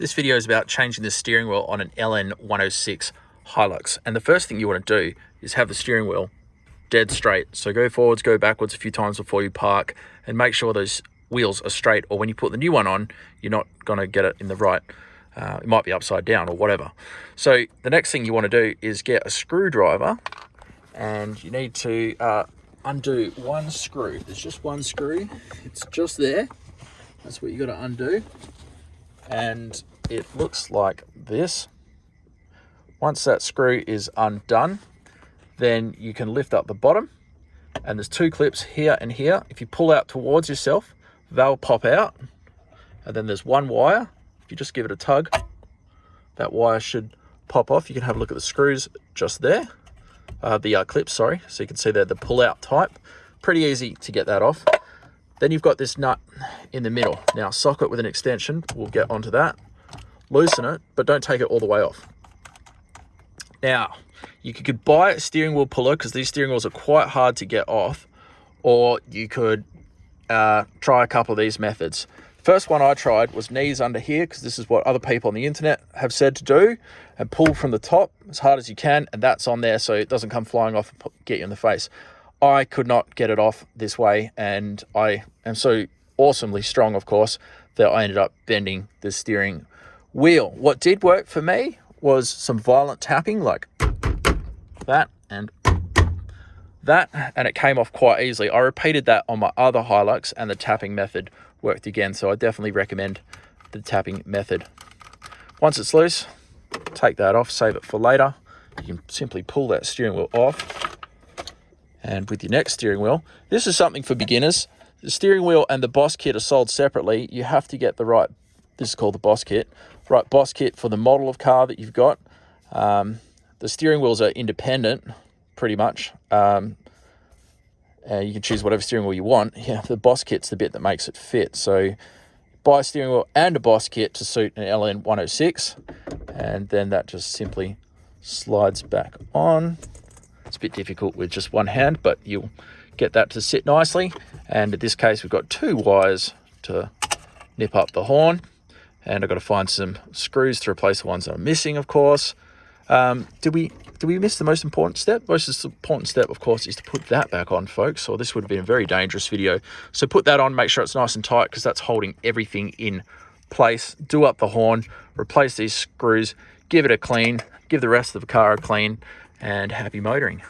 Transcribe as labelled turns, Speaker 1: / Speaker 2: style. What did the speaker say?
Speaker 1: This video is about changing the steering wheel on an LN106 Hilux. And the first thing you want to do is have the steering wheel dead straight. So go forwards, go backwards a few times before you park, and make sure those wheels are straight, or when you put the new one on, you're not going to get it in the right, it might be upside down or whatever. So the next thing you want to do is get a screwdriver, and you need to undo one screw. There's just one screw, it's just there. That's what you got to undo. And it looks like this. Once that screw is undone, then you can lift up the bottom, and there's two clips here and here. If you pull out towards yourself, they'll pop out, and then there's one wire. If you just give it a tug, that wire should pop off. You can have a look at the screws just there, the clips, sorry, so you can see they're the pull-out type. Pretty easy to get that off. Then you've got this nut in the middle. Now, socket with an extension, we'll get onto that. Loosen it, but don't take it all the way off. Now, you could buy a steering wheel puller, because these steering wheels are quite hard to get off, or you could try a couple of these methods. First one I tried was knees under here, because this is what other people on the internet have said to do, and pull from the top as hard as you can, and that's on there so it doesn't come flying off and get you in the face. I could not get it off this way, and I am so awesomely strong, of course, that I ended up bending the steering wheel. What did work for me was some violent tapping, like that and that, and it came off quite easily. I repeated that on my other Hilux, and the tapping method worked again, so I definitely recommend the tapping method. Once it's loose, take that off, save it for later. You can simply pull that steering wheel off. And with your next steering wheel, this is something for beginners. The steering wheel and the Boss kit are sold separately. You have to get the right, this is called the Boss kit, right Boss kit for the model of car that you've got. The steering wheels are independent, pretty much. You can choose whatever steering wheel you want. Yeah, the Boss kit's the bit that makes it fit. So buy a steering wheel and a Boss kit to suit an LN106, and then that just simply slides back on. It's a bit difficult with just one hand, but you'll get that to sit nicely. And in this case, we've got two wires to nip up the horn, and I've got to find some screws to replace the ones that I'm missing, of course. Did we miss the most important step? Most important step, of course, is to put that back on, folks, or this would have been a very dangerous video. So put that on, make sure it's nice and tight, because that's holding everything in place. Do up the horn, replace these screws, give it a clean, give the rest of the car a clean, and happy motoring.